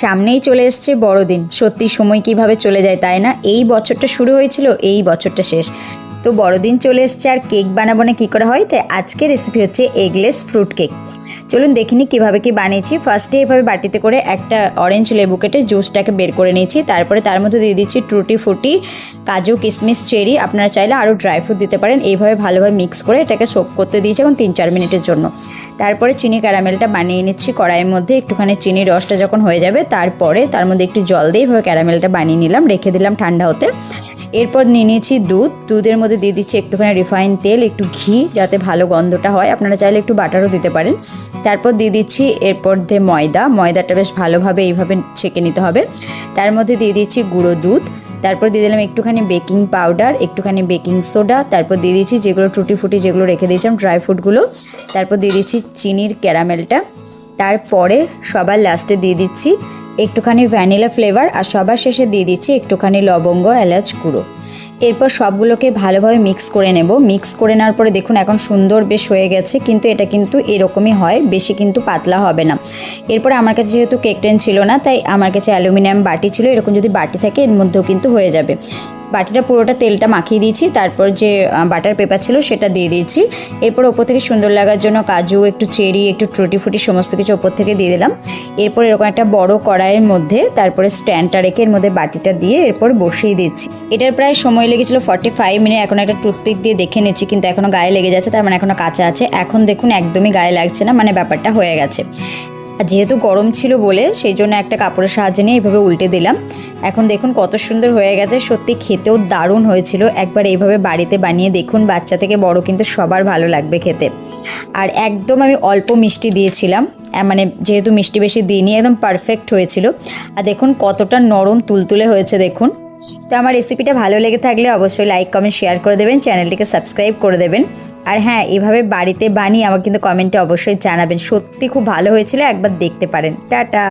সামনেই চলে এসছে বড়দিন। সত্যি সময় কিভাবে চলে যায় তাই না? এই বছরটা শুরু হয়েছিল, এই বছরটা শেষ। তো বড়দিন চলে এসছে আর কেক বানাবো না কী করে হয়, তাই আজকের রেসিপি হচ্ছে এগলেস ফ্রুট কেক। চলুন দেখিনি কীভাবে কি বানিয়েছি। ফার্স্টে এভাবে বাটিতে করে একটা অরেঞ্জ লেবু কেটে জুসটাকে বের করে নিয়েছি। তারপরে তার মধ্যে দিয়ে দিচ্ছি টুটি ফুটি, কাজু, কিশমিশ, চেরি। আপনারা চাইলে আরও ড্রাই ফ্রুট দিতে পারেন। এইভাবে ভালোভাবে মিক্স করে এটাকে সোক করতে দিয়েছি এখন 3-4 মিনিটের জন্য। তারপরে চিনি ক্যারামেলটা বানিয়ে নিচ্ছি কড়াইয়ের মধ্যে। একটুখানি চিনির রসটা যখন হয়ে যাবে তারপরে তার মধ্যে একটু জল দিয়ে এইভাবে ক্যারামেলটা বানিয়ে নিলাম, রেখে দিলাম ঠান্ডা হতে। এরপর নিয়ে নিয়েছি দুধের মধ্যে দিয়ে দিচ্ছি একটুখানি রিফাইন তেল, একটু ঘি, যাতে ভালো গন্ধটা হয়। আপনারা চাইলে একটু বাটারও দিতে পারেন। তারপর দিয়ে দিচ্ছি এরপর দিয়ে ময়দাটা বেশ ভালোভাবে এইভাবে ছেঁকে নিতে হবে। তার মধ্যে দিয়ে দিচ্ছি গুঁড়ো দুধ। তারপর দিয়ে দিলাম একটুখানি বেকিং পাউডার, একটুখানি বেকিং সোডা। তারপর দিয়ে দিচ্ছি যেগুলো টুটি ফুটি যেগুলো রেখে দিয়েছিলাম ড্রাই ফ্রুটগুলো। তারপর দিয়ে দিচ্ছি চিনির ক্যারামেলটা। তারপরে সবার লাস্টে দিয়ে দিচ্ছি একটুখানি ভ্যানিলা ফ্লেভার, আর সবার শেষে দিয়ে দিচ্ছি একটুখানি লবঙ্গ, এলাচ গুঁড়ো। এরপর সবগুলোকে ভালোভাবে মিক্স করে নেব। মিক্স করে নেওয়ার পরে দেখুন এখন সুন্দর বেশ হয়ে গেছে, কিন্তু এটা কিন্তু এরকমই হয়, বেশি কিন্তু পাতলা হবে না। এরপরে আমার কাছে যেহেতু কেক টেন ছিল না, তাই আমার কাছে অ্যালুমিনিয়াম বাটি ছিল। এরকম যদি বাটি থাকে এর মধ্যেও কিন্তু হয়ে যাবে। বাটিটা পুরোটা তেলটা মাখিয়ে দিয়েছি, তারপর যে বাটার পেপার ছিল সেটা দিয়ে দিয়েছি। এরপর ওপর থেকে সুন্দর লাগার জন্য কাজু, একটু চেরি, একটু টুটি ফুটি সমস্ত কিছু ওপর থেকে দিয়ে দিলাম। এরপর এরকম একটা বড় কড়াইয়ের মধ্যে তারপরে স্ট্যান্ডটা রেখে এর মধ্যে বাটিটা দিয়ে এরপর বসিয়ে দিচ্ছি। এটার প্রায় সময় লেগেছিল 45 মিনিট। এখন একটা টুথপিক দিয়ে দেখে নিচ্ছি, কিন্তু এখনও গায়ে লেগে যাচ্ছে, তার মানে এখনও কাঁচা আছে। এখন দেখুন একদমই গায়ে লাগছে না, মানে ব্যাপারটা হয়ে গেছে। আর যেহেতু গরম ছিল বলে সেই জন্য একটা কাপড়ের সাহায্যে নিয়ে এইভাবে উল্টে দিলাম। এখন দেখুন কত সুন্দর হয়ে গেছে, সত্যি খেতেও দারুণ হয়েছিল। একবার এইভাবে বাড়িতে বানিয়ে দেখুন, বাচ্চা থেকে বড় কিন্তু সবার ভালো লাগবে খেতে। আর একদম আমি অল্প মিষ্টি দিয়েছিলাম, মানে যেহেতু মিষ্টি বেশি দিইনি, একদম পারফেক্ট হয়েছিল। আর দেখুন কতটা নরম তুলতুলে হয়েছে দেখুন। তো আমার রেসিপিটা ভালো লেগে থাকলে অবশ্যই লাইক, কমেন্ট, শেয়ার করে দেবেন, চ্যানেলটিকে সাবস্ক্রাইব করে দেবেন। আর হ্যাঁ, এভাবে বাড়িতে বানিয়ে আমাকে কিন্তু কমেন্টে অবশ্যই জানাবেন। সত্যি খুব ভালো হয়েছিল, একবার দেখতে পারেন। টাটা।